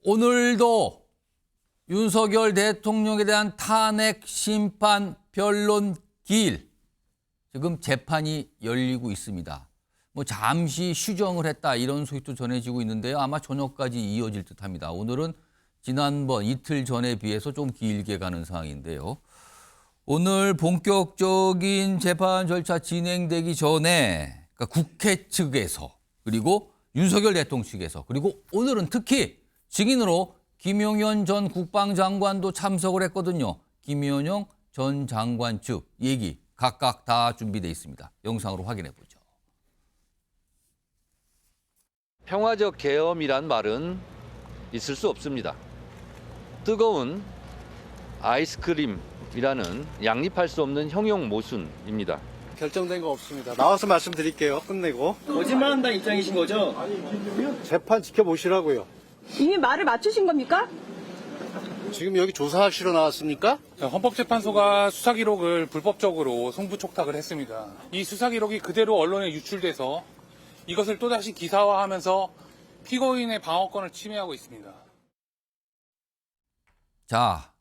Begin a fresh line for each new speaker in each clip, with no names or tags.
오늘도 윤석열 대통령에 대한 탄핵 심판 변론 기일, 지금 재판이 열리고 있습니다. 뭐 잠시 휴정을 했다 이런 소식도 전해지고 있는데요. 아마 저녁까지 이어질 듯합니다. 오늘은 지난번 이틀 전에 비해서 좀 길게 가는 상황인데요. 오늘 본격적인 재판 절차 진행되기 전에 그러니까 국회 측에서 그리고 윤석열 대통령 측에서 그리고 오늘은 특히 증인으로 김용현 전 국방장관도 참석을 했거든요. 김용현 전 장관 측 얘기 각각 다 준비되어 있습니다. 영상으로 확인해 보죠.
평화적 계엄이란 말은 있을 수 없습니다. 뜨거운 아이스크림이라는 양립할 수 없는 형용 모순입니다.
결정된 거 없습니다. 나와서 말씀드릴게요. 끝내고.
거짓말한다는 입장이신 거죠?
재판 지켜보시라고요.
이미 말을 맞추신 겁니까?
지금 여기 조사하시러 나왔습니까?
헌법재판소가 수사기록을 불법적으로 송부촉탁을 했습니다. 이 수사기록이 그대로 언론에 유출돼서 이것을 또다시 기사화하면서 피고인의 방어권을 침해하고 있습니다.
자,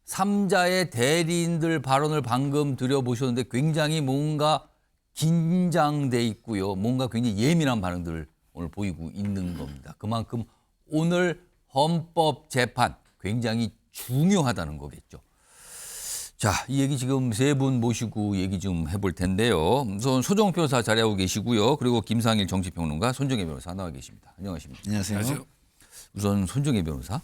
3자의 대리인들 발언을 방금 들어보셨는데 굉장히 뭔가 긴장돼 있고요. 뭔가 굉장히 예민한 반응들을 오늘 보이고 있는 겁니다. 그만큼 오늘 헌법재판 굉장히 중요하다는 거겠죠. 자, 이 얘기 지금 세 분 모시고 얘기 좀 해볼 텐데요. 우선 소정 변호사 자리하고 계시고요. 그리고 김상일 정치평론가 손정혜 변호사 나와 계십니다. 안녕하십니까?
안녕하세요.
우선 손정혜 변호사.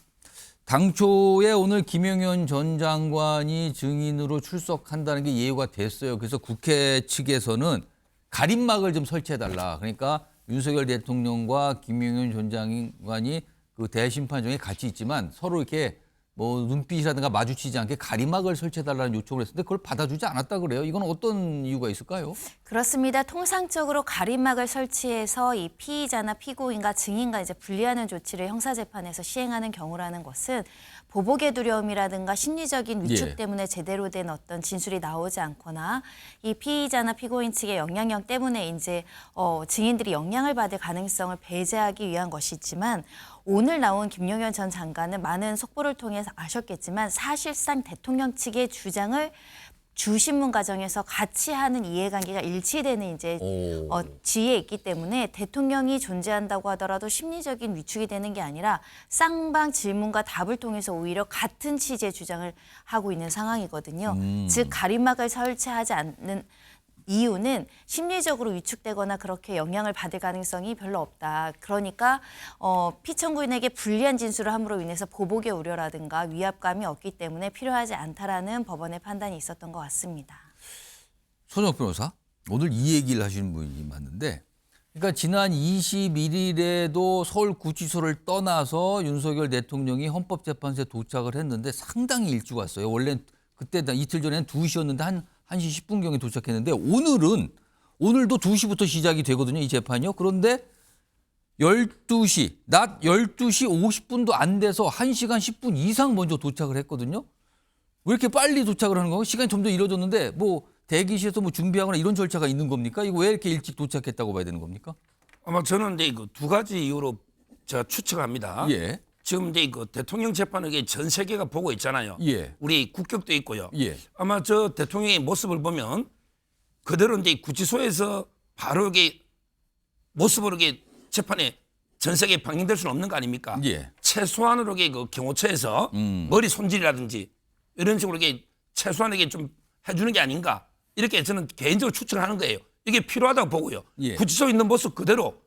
당초에 오늘 김용현 전 장관이 증인으로 출석한다는 게 예고가 됐어요. 그래서 국회 측에서는 가림막을 좀 설치해달라. 그러니까 윤석열 대통령과 김용현 전 장관이 그 대심판정에 같이 있지만 서로 이렇게 뭐 눈빛이라든가 마주치지 않게 가림막을 설치해달라는 요청을 했는데 그걸 받아주지 않았다 그래요. 이건 어떤 이유가 있을까요?
그렇습니다. 통상적으로 가림막을 설치해서 이 피의자나 피고인과 증인과 이제 분리하는 조치를 형사재판에서 시행하는 경우라는 것은 보복의 두려움이라든가 심리적인 위축 때문에 제대로 된 어떤 진술이 나오지 않거나 이 피의자나 피고인 측의 영향력 때문에 이제 증인들이 영향을 받을 가능성을 배제하기 위한 것이지만 오늘 나온 김용현 전 장관은 많은 속보를 통해서 아셨겠지만 사실상 대통령 측의 주장을 주신문 과정에서 같이 하는 이해관계가 일치되는 이제 지위에 있기 때문에 대통령이 존재한다고 하더라도 심리적인 위축이 되는 게 아니라 쌍방 질문과 답을 통해서 오히려 같은 취지의 주장을 하고 있는 상황이거든요. 즉 가림막을 설치하지 않는 이유는 심리적으로 위축되거나 그렇게 영향을 받을 가능성이 별로 없다. 그러니까 피청구인에게 불리한 진술을 함으로 인해서 보복의 우려라든가 위압감이 없기 때문에 필요하지 않다라는 법원의 판단이 있었던 것 같습니다.
손혁 변호사, 오늘 이 얘기를 하시는 분이 맞는데 그러니까 지난 21일에도 서울구치소를 떠나서 윤석열 대통령이 헌법재판소에 도착을 했는데 상당히 일찍 왔어요. 원래 그때 이틀 전에는 2시였는데 1시 10분경에 도착했는데 오늘도 2시부터 시작이 되거든요. 이 재판이요. 그런데 12시, 낮 12시 50분도 안 돼서 1시간 10분 이상 먼저 도착을 했거든요. 왜 이렇게 빨리 도착을 하는 건가요? 시간이 점점 이뤄졌는데 뭐 대기실에서 뭐 준비하거나 이런 절차가 있는 겁니까? 이거 왜 이렇게 일찍 도착했다고 봐야 되는 겁니까?
아마 저는 이제 그 두 가지 이유로 제가 추측합니다.
예.
지금 이제 그 대통령 재판을 전 세계가 보고 있잖아요.
예.
우리 국격도 있고요.
예.
아마 저 대통령의 모습을 보면 그대로 이제 구치소에서 바로 이게 모습으로 이게 재판에 전 세계에 방영될 수는 없는 거 아닙니까?
예.
최소한으로 이게 그 경호처에서 머리 손질이라든지 이런 식으로 이게 최소한에게 좀 해주는 게 아닌가 이렇게 저는 개인적으로 추측을 하는 거예요. 이게 필요하다고 보고요.
예.
구치소에 있는 모습 그대로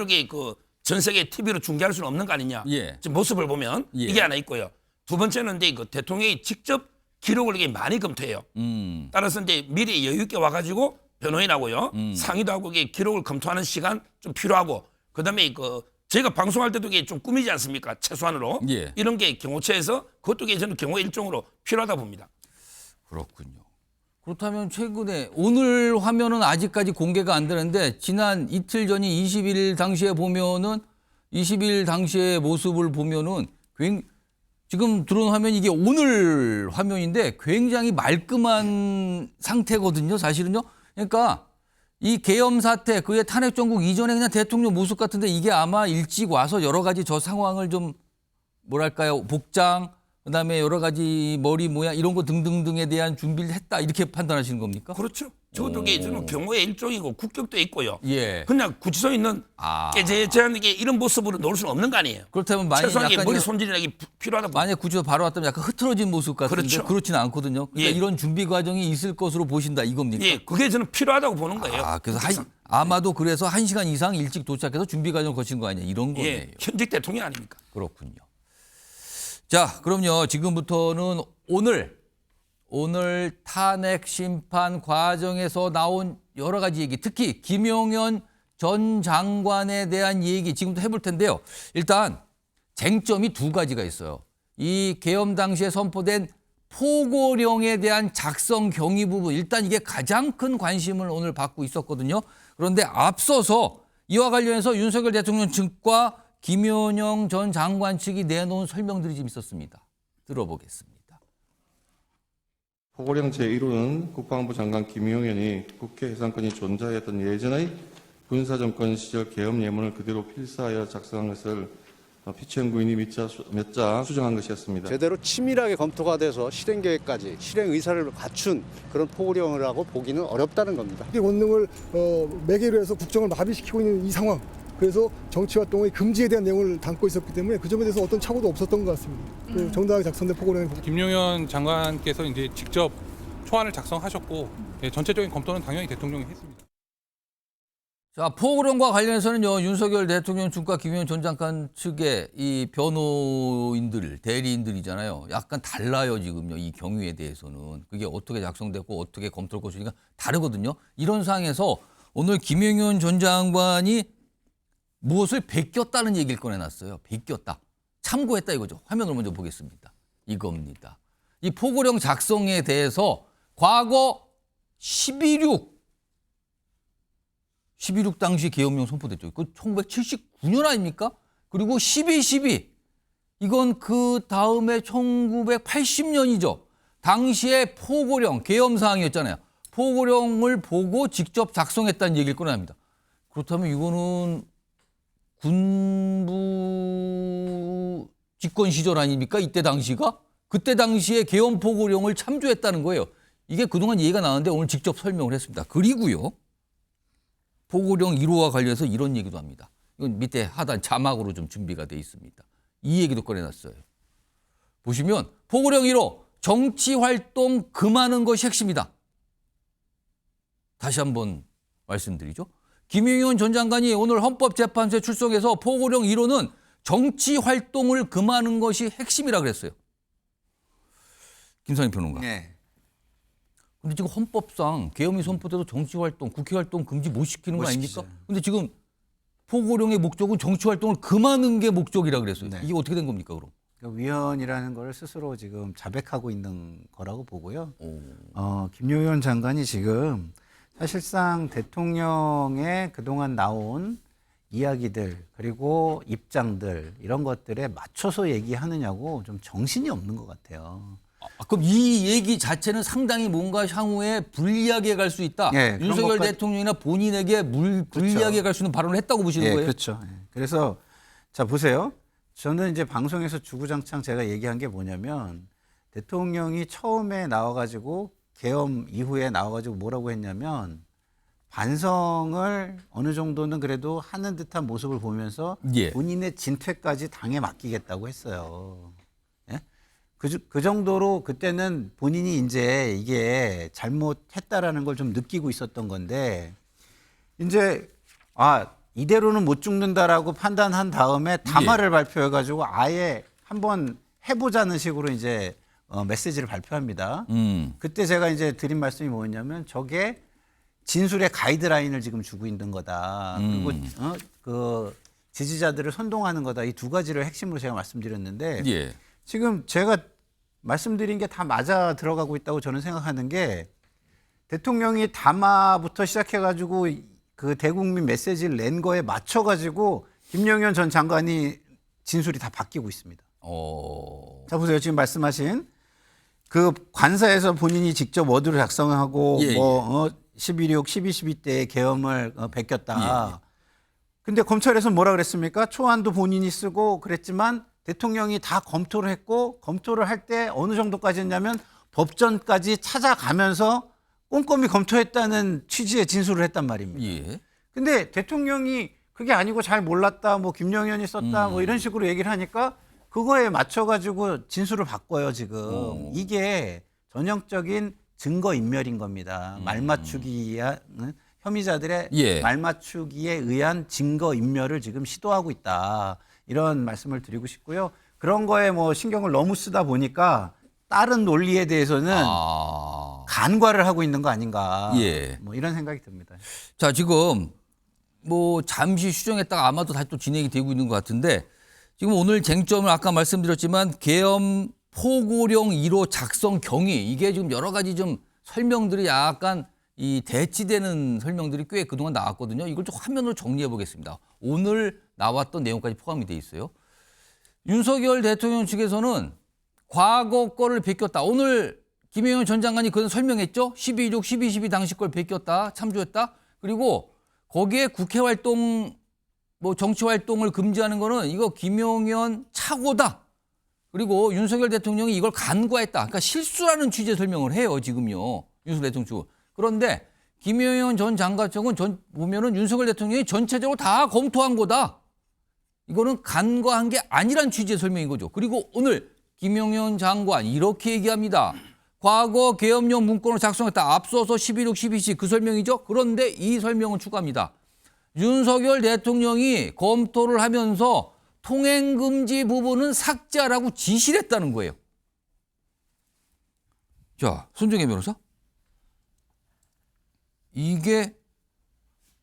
이게 그 전 세계 TV로 중계할 수는 없는 거 아니냐.
예.
지금 모습을 보면
예.
이게 하나 있고요. 두 번째는 이제 그 대통령이 직접 기록을 이게 많이 검토해요. 따라서 이제 미리 여유 있게 와가지고 변호인하고요 상의도 하고 이게 기록을 검토하는 시간 좀 필요하고 그다음에 그 저희가 방송할 때도 이게 좀 꾸미지 않습니까? 최소한으로
예.
이런 게 경호처에서 그것도 이게 저는 경호 일종으로 필요하다 봅니다.
그렇군요. 그렇다면 최근에 오늘 화면은 아직까지 공개가 안 되는데 지난 이틀 전인 21일 당시에 보면은 20일 당시의 모습을 보면은 지금 들어온 화면 이게 오늘 화면인데 굉장히 말끔한 상태거든요. 사실은요. 그러니까 이 계엄 사태, 그의 탄핵 정국 이전에 그냥 대통령 모습 같은데 이게 아마 일찍 와서 여러 가지 저 상황을 좀 뭐랄까요, 복장, 그다음에 여러 가지 머리 모양 이런 거 등등등에 대한 준비를 했다 이렇게 판단하시는 겁니까?
그렇죠. 저게 저는 경호의 일종이고 국격도 있고요.
예.
그냥 구치소에 있는 깨재재하게 이런 모습으로 놓을 수는 없는 거 아니에요.
그렇다면 만약
최소한
약간
머리 손질이 필요하다.
만약 구치소 바로 왔다면 약간 흐트러진 모습 같은데
그렇죠.
그렇지는 않거든요. 그러니까
예.
이런 준비 과정이 있을 것으로 보신다 이겁니까?
예, 그게 저는 필요하다고 보는 거예요.
그래서 아마도 그래서 1시간 이상 일찍 도착해서 준비 과정을 거친 거 아니냐 이런 거네요.
예, 현직 대통령 아닙니까?
그렇군요. 자, 그럼요. 지금부터는 오늘 탄핵 심판 과정에서 나온 여러 가지 얘기, 특히 김용현 전 장관에 대한 얘기 지금부터 해볼 텐데요. 일단 쟁점이 두 가지가 있어요. 이 계엄 당시에 선포된 포고령에 대한 작성 경위 부분, 일단 이게 가장 큰 관심을 오늘 받고 있었거든요. 그런데 앞서서 이와 관련해서 윤석열 대통령 측과 김현영 전 장관 측이 내놓은 설명들이 좀 있었습니다. 들어보겠습니다.
포고령 제1호는 국방부 장관 김용현이 국회 해산권이 존재했던 예전의 군사정권 시절 계엄 예문을 그대로 필사하여 작성한 것을 피치현 구인이 몇 자 수정한 것이었습니다.
제대로 치밀하게 검토가 돼서 실행 계획까지 실행 의사를 갖춘 그런 포고령이라고 보기는 어렵다는 겁니다.
원능을 매개로 해서 국정을 마비시키고 있는 이 상황. 그래서 정치활동의 금지에 대한 내용을 담고 있었기 때문에 그 점에 대해서 어떤 착오도 없었던 것 같습니다. 그 정당하게 작성된 포고령을
김용현 장관께서 이제 직접 초안을 작성하셨고 전체적인 검토는 당연히 대통령이 했습니다.
자, 포고령과 관련해서는요, 윤석열 대통령 측과 김용현 전 장관 측의 이 변호인들, 대리인들이잖아요. 약간 달라요, 지금요. 이 경위에 대해서는. 그게 어떻게 작성됐고 어떻게 검토를 거치니까 다르거든요. 이런 상황에서 오늘 김용현 전 장관이 무엇을 베꼈다는 얘기를 꺼내놨어요. 베꼈다. 참고했다 이거죠. 화면을 먼저 보겠습니다. 이겁니다. 이 포고령 작성에 대해서 과거 12.6 당시 계엄령 선포됐죠. 그 1979년 아닙니까? 그리고 12.12 이건 그 다음에 1980년이죠. 당시에 포고령 계엄 사항이었잖아요. 포고령을 보고 직접 작성했다는 얘기를 꺼내합니다. 그렇다면 이거는 군부 집권 시절 아닙니까? 이때 당시가? 그때 당시에 계엄 포고령을 참조했다는 거예요. 이게 그동안 얘기가 나왔는데 오늘 직접 설명을 했습니다. 그리고요. 포고령 1호와 관련해서 이런 얘기도 합니다. 이건 밑에 하단 자막으로 좀 준비가 돼 있습니다. 이 얘기도 꺼내놨어요. 보시면 포고령 1호 정치활동 금하는 것이 핵심이다. 다시 한번 말씀드리죠. 김용현 전 장관이 오늘 헌법재판소에 출석해서 포고령 1호는 정치활동을 금하는 것이 핵심이라 그랬어요. 김상희 평론가.
네.
근데 지금 헌법상 계엄이 선포돼도 정치활동, 국회활동 금지 못 시키는 거 아닙니까? 근데 지금 포고령의 목적은 정치활동을 금하는 게 목적이라 그랬어요.
네.
이게 어떻게 된 겁니까, 그럼?
그러니까 위헌이라는 걸 스스로 지금 자백하고 있는 거라고 보고요. 김용현 장관이 지금 사실상 대통령의 그동안 나온 이야기들 그리고 입장들 이런 것들에 맞춰서 얘기하느냐고 좀 정신이 없는 것 같아요.
그럼 이 얘기 자체는 상당히 뭔가 향후에 불리하게 갈 수 있다.
네,
윤석열 대통령이나 본인에게 불리하게 갈 수 있는 발언을 했다고 보시는 거예요?
그렇죠. 그래서 자 보세요. 저는 이제 방송에서 주구장창 제가 얘기한 게 뭐냐면 대통령이 처음에 나와가지고 계엄 이후에 나와가지고 뭐라고 했냐면 반성을 어느 정도는 그래도 하는 듯한 모습을 보면서 본인의 진퇴까지 당에 맡기겠다고 했어요. 예? 그 정도로 그때는 본인이 이제 이게 잘못했다라는 걸 좀 느끼고 있었던 건데 이제 이대로는 못 죽는다라고 판단한 다음에 담화를 발표해가지고 아예 한번 해보자는 식으로 이제 메시지를 발표합니다. 그때 제가 이제 드린 말씀이 뭐였냐면 저게 진술의 가이드라인을 지금 주고 있는 거다. 그리고 그 지지자들을 선동하는 거다. 이 두 가지를 핵심으로 제가 말씀드렸는데 지금 제가 말씀드린 게 다 맞아 들어가고 있다고 저는 생각하는 게 대통령이 담화부터 시작해가지고 그 대국민 메시지를 낸 거에 맞춰가지고 김용현 전 장관이 진술이 다 바뀌고 있습니다. 자 보세요. 지금 말씀하신 그 관사에서 본인이 직접 워드를 작성하고 11.6, 12.12 때 계엄을 베꼈다. 근데 검찰에서 뭐라 그랬습니까? 초안도 본인이 쓰고 그랬지만 대통령이 다 검토를 했고 검토를 할 때 어느 정도까지 했냐면 법전까지 찾아가면서 꼼꼼히 검토했다는 취지의 진술을 했단 말입니다.
예.
근데 대통령이 그게 아니고 잘 몰랐다, 뭐 김용현이 썼다, 뭐 이런 식으로 얘기를 하니까 그거에 맞춰가지고 진술을 바꿔요, 지금. 이게 전형적인 증거인멸인 겁니다. 말맞추기야, 혐의자들의
예.
말맞추기에 의한 증거인멸을 지금 시도하고 있다. 이런 말씀을 드리고 싶고요. 그런 거에 뭐 신경을 너무 쓰다 보니까 다른 논리에 대해서는 간과를 하고 있는 거 아닌가.
예.
뭐 이런 생각이 듭니다.
자, 지금 뭐 잠시 휴정했다가 아마도 다시 또 진행이 되고 있는 것 같은데 지금 오늘 쟁점을 아까 말씀드렸지만 계엄 포고령 1호 작성 경위 이게 지금 여러 가지 좀 설명들이 약간 이 대치되는 설명들이 꽤 그동안 나왔거든요. 이걸 좀 화면으로 정리해 보겠습니다. 오늘 나왔던 내용까지 포함이 돼 있어요. 윤석열 대통령 측에서는 과거 거를 베꼈다. 오늘 김영현 전 장관이 그건 설명했죠. 12.6, 12.12 당시 걸 베꼈다. 참조했다. 그리고 거기에 국회 활동, 뭐 정치 활동을 금지하는 거는 이거 김용현 착오다. 그리고 윤석열 대통령이 이걸 간과했다. 그러니까 실수라는 취지의 설명을 해요, 지금요. 윤석열 대통령 측은. 그런데 김용현 전 장관 쪽은 보면은 윤석열 대통령이 전체적으로 다 검토한 거다. 이거는 간과한 게 아니란 취지의 설명인 거죠. 그리고 오늘 김용현 장관 이렇게 얘기합니다. 과거 계엄령 문건을 작성했다. 앞서서 11.6, 12.12 그 설명이죠. 그런데 이 설명을 추가합니다. 윤석열 대통령이 검토를 하면서 통행금지 부분은 삭제하라고 지시를 했다는 거예요. 자, 손정혜 변호사. 이게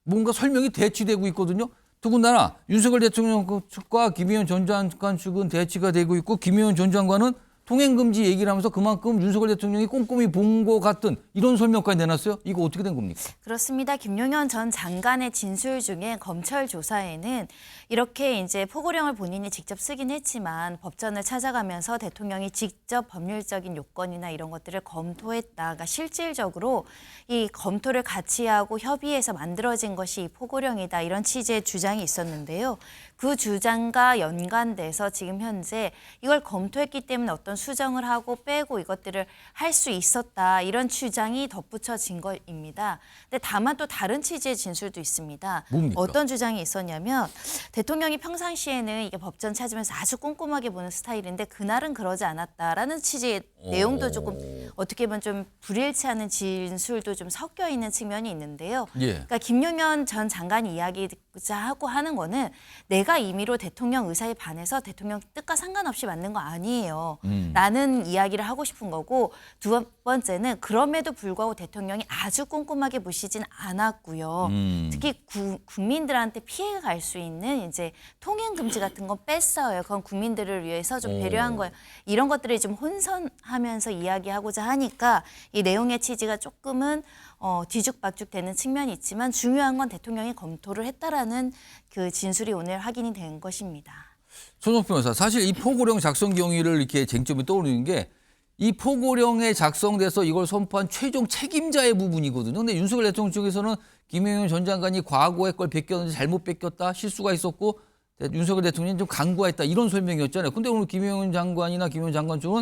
뭔가 설명이 대치되고 있거든요. 더군다나 윤석열 대통령 측과 김용현 전 장관 측은 대치가 되고 있고 김용현 전 장관은 통행금지 얘기를 하면서 그만큼 윤석열 대통령이 꼼꼼히 본 것 같은 이런 설명까지 내놨어요. 이거 어떻게 된 겁니까?
그렇습니다. 김용현 전 장관의 진술 중에 검찰 조사에는 이렇게 이제 포고령을 본인이 직접 쓰긴 했지만 법전을 찾아가면서 대통령이 직접 법률적인 요건이나 이런 것들을 검토했다. 그러니까 실질적으로 이 검토를 같이 하고 협의해서 만들어진 것이 이 포고령이다. 이런 취지의 주장이 있었는데요. 그 주장과 연관돼서 지금 현재 이걸 검토했기 때문에 어떤 수정을 하고 빼고 이것들을 할 수 있었다. 이런 주장이 덧붙여진 것입니다. 근데 다만 또 다른 취지의 진술도 있습니다.
뭡니까?
어떤 주장이 있었냐면 대통령이 평상시에는 이게 법전 찾으면서 아주 꼼꼼하게 보는 스타일인데 그날은 그러지 않았다라는 취지의 내용도 조금 어떻게 보면 좀 불일치하는 진술도 좀 섞여 있는 측면이 있는데요.
예.
그러니까 김용현 전 장관이 이야기자 하고 하는 거는 내가 임의로 대통령 의사에 반해서 대통령 뜻과 상관없이 만든 거 아니에요. 라는 이야기를 하고 싶은 거고 두 번째는 그럼에도 불구하고 대통령이 아주 꼼꼼하게 보시진 않았고요. 특히 국민들한테 피해가 갈 수 있는 이제 통행 금지 같은 건 뺐어요. 그건 국민들을 위해서 좀 배려한 거예요. 이런 것들을 좀 혼선하면서 이야기하고자 하니까 이 내용의 취지가 조금은 뒤죽박죽 되는 측면이 있지만 중요한 건 대통령이 검토를 했다라는 그 진술이 오늘 확인이 된 것입니다.
손석표 변호사, 사실 이 포고령 작성 경위를 이렇게 쟁점이 떠오르는 게 이 포고령에 작성돼서 이걸 선포한 최종 책임자의 부분이거든요. 근데 윤석열 대통령 쪽에서는 김용현 전 장관이 과거에 걸 베꼈는지 잘못 베꼈다, 실수가 있었고 윤석열 대통령이 좀 간과했다 이런 설명이었잖아요. 근데 오늘 김용현 장관이나 김용현 장관 쪽은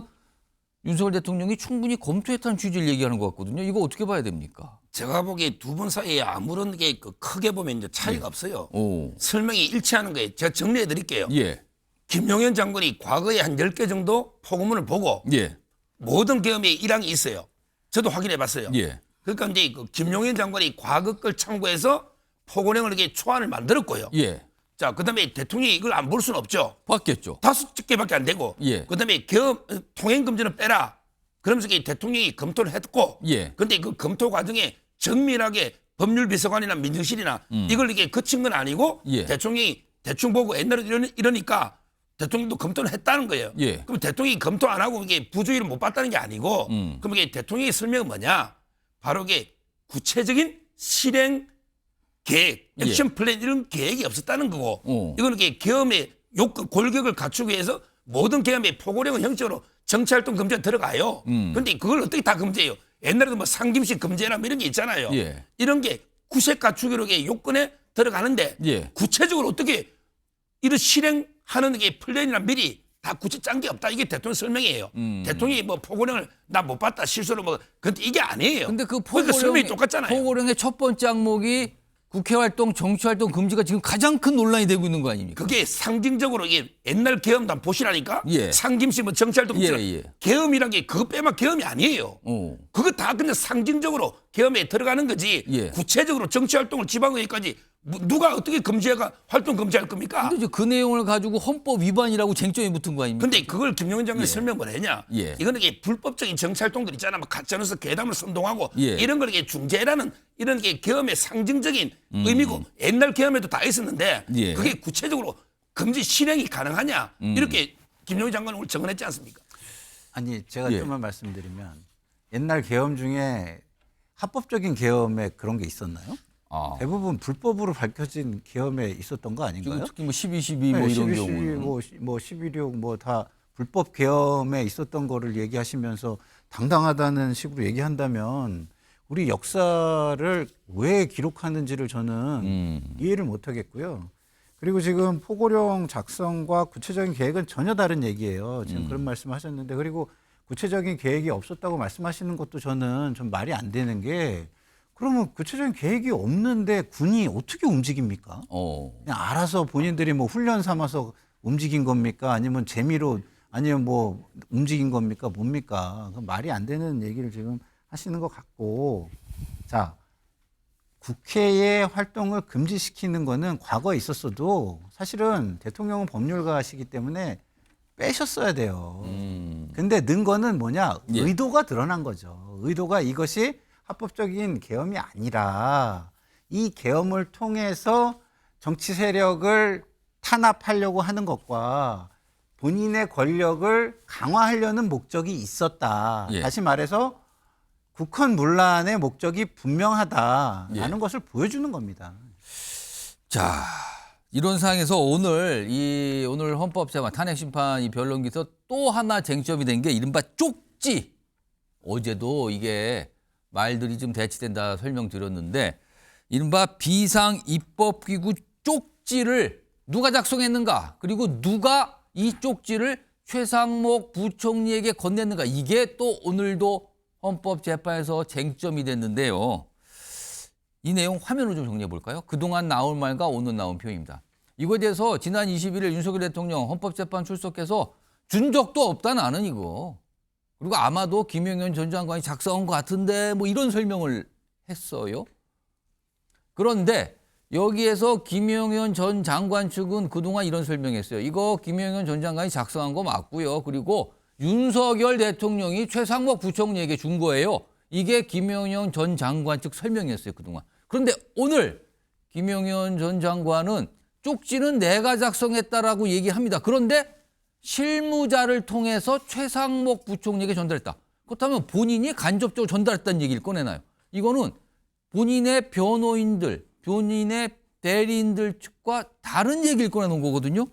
윤석열 대통령이 충분히 검토했다는 취지를 얘기하는 것 같거든요. 이거 어떻게 봐야 됩니까?
제가 보기에 두 분 사이에 아무런 게 크게 보면 이제 차이가 없어요.
오.
설명이 일치하는 거예요. 제가 정리해 드릴게요.
예.
김용현 장관이 과거에 한 10개 정도 포고문을 보고
예.
모든 계엄에 일항이 있어요. 저도 확인해 봤어요.
예.
그러니까 이제 그 김용현 장관이 과거 걸 참고해서 포고령을 이렇게 초안을 만들었고요.
예.
자, 그다음에 대통령이 이걸 안 볼 수는 없죠.
봤겠죠.
5개밖에 안 되고.
예.
그다음에 계엄 통행 금지는 빼라. 그러면서 대통령이 검토를 했고.
예.
근데 그 검토 과정에 정밀하게 법률비서관이나 민정실이나 이걸 이렇게 거친 건 아니고
예.
대통령이 대충 보고 옛날에 이러니까 대통령도 검토를 했다는 거예요.
예.
그럼 대통령이 검토 안 하고 이게 부주의를 못 봤다는 게 아니고 그럼 이게 대통령의 설명은 뭐냐? 바로 이게 구체적인 실행 계획, 액션 플랜 이런 계획이 없었다는 거고 이거는 이게 계엄의 요건 골격을 갖추기 위해서 모든 계엄의 포고령은 형식으로 정치활동 금지가 들어가요. 그런데 그걸 어떻게 다 금지해요? 옛날에도 뭐 상김씨 금지나 뭐 이런 게 있잖아요.
예.
이런 게 구세가 주기록의 요건에 들어가는데
예.
구체적으로 어떻게 이런 실행하는 게 플랜이나 미리 다 구체 짠 게 없다. 이게 대통령 설명이에요. 대통령이 뭐 포고령을 나 못 봤다 실수로 뭐 근데 이게 아니에요.
근데 그
그러니까 설명이 똑같잖아요.
포고령의 첫 번째 항목이 국회 활동, 정치 활동 금지가 지금 가장 큰 논란이 되고 있는 거 아닙니까?
그게 상징적으로 이게 옛날 계엄단 보시라니까.
예.
상김씨 뭐 정치활동
예,
금지
예.
계엄이란 게 그거 빼면 계엄이 아니에요. 그거 다 그냥 상징적으로 계엄에 들어가는 거지.
예.
구체적으로 정치활동을 지방의회까지 누가 어떻게 금지해가 활동 금지할 겁니까?
근데 이제 그 내용을 가지고 헌법 위반이라고 쟁점이 붙은 거 아닙니까?
근데 그걸 김용현 장관이 설명 뭘 했냐?
예.
이거는 이게 불법적인 정치활동들 있잖아. 막 가짜뉴스 괴담을 선동하고
예.
이런 걸 이게 중재라는 이런 게 계엄의 상징적인 의미고 옛날 계엄에도 다 있었는데
예.
그게 구체적으로 금지 실행이 가능하냐? 이렇게 김용현 장관은 오늘 정언했지 않습니까?
아니 제가
예.
좀만 말씀드리면 옛날 계엄 중에 합법적인 계엄에 그런 게 있었나요?
아.
대부분 불법으로 밝혀진 계엄에 있었던 거
지금
아닌가요?
특히 뭐 12.12 뭐
네,
이런
12.12
경우는
뭐 11.6 뭐 다 불법 계엄에 있었던 거를 얘기하시면서 당당하다는 식으로 얘기한다면 우리 역사를 왜 기록하는지를 저는 이해를 못 하겠고요. 그리고 지금 포고령 작성과 구체적인 계획은 전혀 다른 얘기예요. 지금 그런 말씀하셨는데 그리고 구체적인 계획이 없었다고 말씀하시는 것도 저는 좀 말이 안 되는 게 그러면 구체적인 계획이 없는데 군이 어떻게 움직입니까? 그냥 알아서 본인들이 뭐 훈련 삼아서 움직인 겁니까? 아니면 재미로 아니면 뭐 움직인 겁니까? 뭡니까? 그 말이 안 되는 얘기를 지금 하시는 것 같고 자 국회의 활동을 금지시키는 거는 과거에 있었어도 사실은 대통령은 법률가시기 때문에 빼셨어야 돼요. 근데 넣은 거는 뭐냐?
예.
의도가 드러난 거죠. 의도가 이것이 합법적인 계엄이 아니라 이 계엄을 통해서 정치 세력을 탄압하려고 하는 것과 본인의 권력을 강화하려는 목적이 있었다.
예.
다시 말해서 국헌 문란의 목적이 분명하다라는
예.
것을 보여주는 겁니다.
자, 이런 상황에서 오늘 헌법재판 탄핵심판 이 변론기에서 또 하나 쟁점이 된 게 이른바 쪽지. 어제도 이게 말들이 좀 대치된다 설명드렸는데 이른바 비상입법기구 쪽지를 누가 작성했는가 그리고 누가 이 쪽지를 최상목 부총리에게 건넸는가 이게 또 오늘도 헌법재판에서 쟁점이 됐는데요. 이 내용 화면으로 좀 정리해 볼까요? 그동안 나온 말과 오늘 나온 표현입니다. 이거에 대해서 지난 21일 윤석열 대통령 헌법재판 출석해서 준 적도 없다 나는 이거. 그리고 아마도 김용현 전 장관이 작성한 것 같은데 뭐 이런 설명을 했어요. 그런데 여기에서 김용현 전 장관 측은 그동안 이런 설명했어요. 이거 김용현 전 장관이 작성한 거 맞고요. 그리고 윤석열 대통령이 최상목 부총리에게 준 거예요. 이게 김용현 전 장관 측 설명이었어요. 그동안. 그런데 오늘 김용현 전 장관은 쪽지는 내가 작성했다라고 얘기합니다. 그런데 실무자를 통해서 최상목 부총리에게 전달했다. 그렇다면 본인이 간접적으로 전달했다는 얘기를 꺼내나요? 이거는 본인의 변호인들, 본인의 대리인들 측과 다른 얘기를 꺼내놓은 거거든요.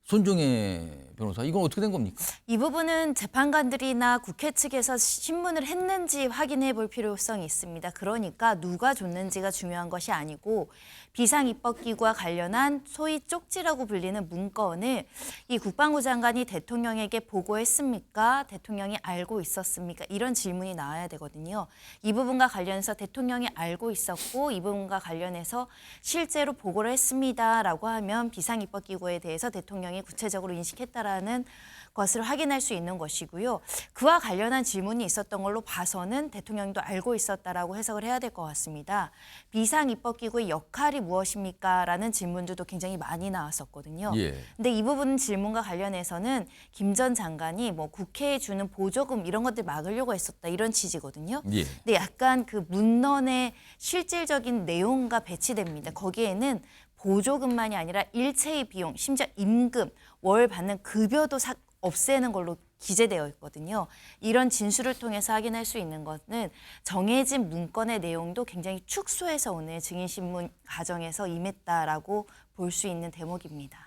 손종혜 변호사, 이건 어떻게 된 겁니까?
이 부분은 재판관들이나 국회 측에서 신문을 했는지 확인해 볼 필요성이 있습니다. 그러니까 누가 줬는지가 중요한 것이 아니고 비상입법기구와 관련한 소위 쪽지라고 불리는 문건을 이 국방부 장관이 대통령에게 보고했습니까? 대통령이 알고 있었습니까? 이런 질문이 나와야 되거든요. 이 부분과 관련해서 대통령이 알고 있었고 이 부분과 관련해서 실제로 보고를 했습니다라고 하면 비상입법기구에 대해서 대통령이 구체적으로 인식했다라는 것을 확인할 수 있는 것이고요. 그와 관련한 질문이 있었던 걸로 봐서는 대통령도 알고 있었다라고 해석을 해야 될 것 같습니다. 비상입법기구의 역할이 무엇입니까? 라는 질문들도 굉장히 많이 나왔었거든요.
예.
근데 이 부분 질문과 관련해서는 김 전 장관이 뭐 국회에 주는 보조금 이런 것들 막으려고 했었다 이런 취지거든요.
예.
근데 약간 그 문헌의 실질적인 내용과 배치됩니다. 거기에는 보조금만이 아니라 일체의 비용, 심지어 임금, 월 받는 급여도 없애는 걸로 기재되어 있거든요. 이런 진술을 통해서 확인할 수 있는 것은 정해진 문건의 내용도 굉장히 축소해서 오늘 증인신문 과정에서 임했다라고 볼 수 있는 대목입니다.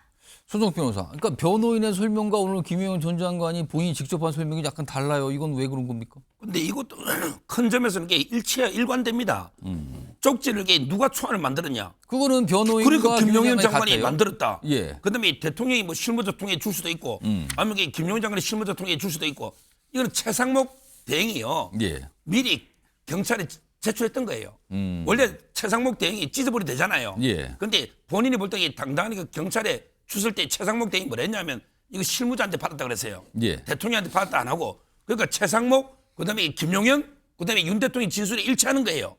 손정 변호사. 그러니까 변호인의 설명과 오늘 김용현 전 장관이 본인이 직접 한 설명이 약간 달라요. 이건 왜 그런 겁니까?
근데 이것도 큰 점에서는 이게 일관됩니다. 쪽지를 이게 누가 초안을 만들었냐?
그거는 변호인과
그러니까 김용현 장관이
같아요.
만들었다.
예.
그다음에 대통령이 뭐 실무조통에 줄 수도 있고, 아니면 이게 김용현 장관이 실무조통에 줄 수도 있고, 이거는 최상목 대행이요.
예.
미리 경찰에 제출했던 거예요. 원래 최상목 대행이 찢어버리 되잖아요.
예.
근데 본인이 볼 때 당당하게 그 경찰에 줬을 때 최상목 대행이 뭐랬냐면 이거 실무자한테 받았다 그랬어요.
예.
대통령한테 받았다 안 하고. 그러니까 최상목, 그다음에 김용현, 그다음에 윤 대통령 진술이 일치하는 거예요.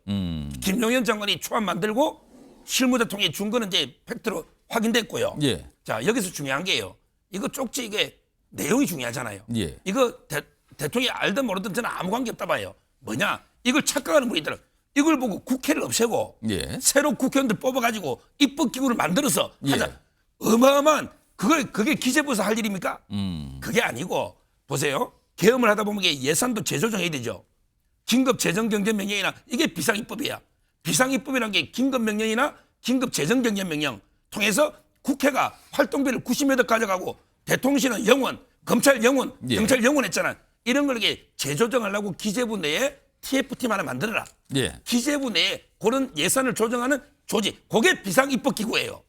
김용현 장관이 초안 만들고 실무대통령이 준 거는 이제 팩트로 확인됐고요.
예.
자, 여기서 중요한 게요. 이거 쪽지 이게 내용이 중요하잖아요.
예.
이거 대통령이 알든 모르든 저는 아무 관계 없다 봐요. 뭐냐? 이걸 착각하는 분이들은 이걸 보고 국회를 없애고
예.
새로 국회의원들 뽑아가지고 입법기구를 만들어서 하자.
예.
어마어마한 그게 기재부에서 할 일입니까? 그게 아니고 보세요. 계엄을 하다 보면 이게 예산도 재조정해야 되죠. 긴급 재정경제명령이나 이게 비상입법이야. 비상입법이라는 게 긴급명령이나 긴급재정경제명령 통해서 국회가 활동비를 90여 억 가져가고 대통령실은 영원, 검찰 영원,
예.
경찰 영원 했잖아. 이런 걸 이게 재조정하려고 기재부 내에 TF팀 하나 만들어라.
예.
기재부 내에 그런 예산을 조정하는 조직, 그게 비상입법기구예요.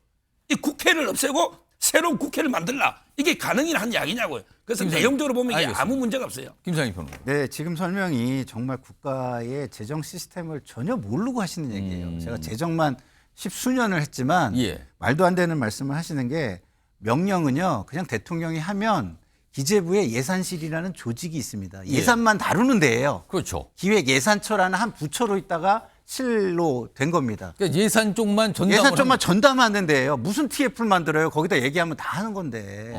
이 국회를 없애고 새로운 국회를 만들라. 이게 가능이나 한 이야기냐고요. 그래서 내용적으로 보면 이게
알겠습니다.
아무 문제가 없어요.
김상희 변호사.
네, 지금 설명이 정말 국가의 재정 시스템을 전혀 모르고 하시는 얘기예요. 제가 재정만 10수년을 했지만
예.
말도 안 되는 말씀을 하시는 게 명령은요. 그냥 대통령이 하면 기재부에 예산실이라는 조직이 있습니다. 예산만 다루는 데예요.
그렇죠.
기획예산처라는 한 부처로 있다가 실로 된 겁니다.
그러니까 예산 쪽만 전담을
예산 쪽만
하는
전담하는 데예요. 무슨 TF를 만들어요? 거기다 얘기하면 다 하는 건데.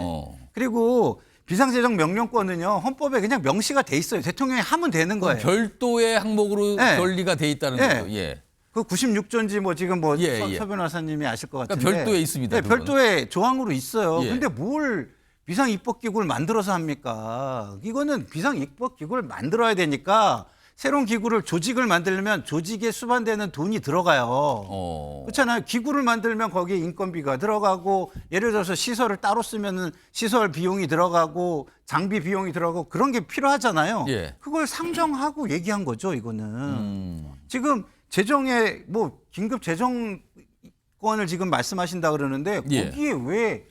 그리고 비상재정 명령권은요. 헌법에 그냥 명시가 돼 있어요. 대통령이 하면 되는 거예요.
별도의 항목으로
네.
결리가 돼 있다는
네.
거죠. 예.
그 96조인지 뭐 지금 뭐
예.
서 변호사님이 아실 것
그러니까
같은데.
별도에 있습니다,
네,
그건.
별도의 조항으로 있어요.
예.
근데 뭘 비상입법기구를 만들어서 합니까? 이거는 비상입법기구를 만들어야 되니까 새로운 기구를 조직을 만들려면 조직에 수반되는 돈이 들어가요. 그렇잖아요. 기구를 만들면 거기에 인건비가 들어가고 예를 들어서 시설을 따로 쓰면은 시설 비용이 들어가고 장비 비용이 들어가고 그런 게 필요하잖아요.
예.
그걸 상정하고 얘기한 거죠. 이거는 지금 재정에 뭐 긴급 재정권을 지금 말씀하신다 그러는데
예.
거기에 왜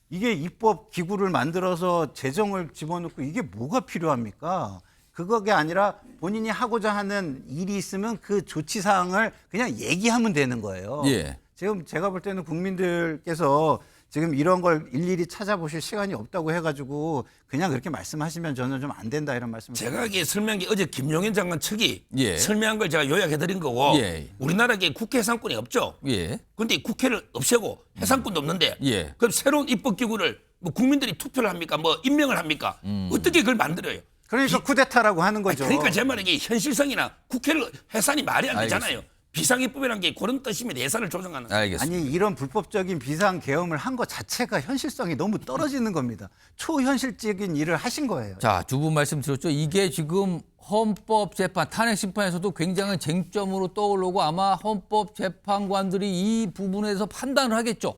이게 입법 기구를 만들어서 재정을 집어넣고 이게 뭐가 필요합니까? 그거가 아니라 본인이 하고자 하는 일이 있으면 그 조치 사항을 그냥 얘기하면 되는 거예요.
예.
지금 제가 볼 때는 국민들께서 지금 이런 걸 일일이 찾아보실 시간이 없다고 해가지고 그냥 그렇게 말씀하시면 저는 좀 안 된다 이런 말씀을
제가 이게 설명한 게 어제 김용현 장관 측이
예.
설명한 걸 제가 요약해 드린 거고
예.
우리나라에 국회 해상권이 없죠.
예.
그런데 국회를 없애고 해상권도 없는데
예.
그럼 새로운 입법기구를 뭐 국민들이 투표를 합니까? 뭐 임명을 합니까? 어떻게 그걸 만들어요?
그러니까 쿠데타라고 하는 거죠.
그러니까 제 말은 이게 현실성이나 국회를 해산이 말이 안 되잖아요. 비상입법이라는 게 그런 뜻입니다. 예산을 조정하는.
알겠습니다.
아니 이런 불법적인 비상 계엄을 한 것 자체가 현실성이 너무 떨어지는 겁니다. 초현실적인 일을 하신 거예요.
자, 두 분 말씀 드렸죠. 이게 지금 헌법재판, 탄핵심판에서도 굉장한 쟁점으로 떠오르고 아마 헌법재판관들이 이 부분에서 판단을 하겠죠.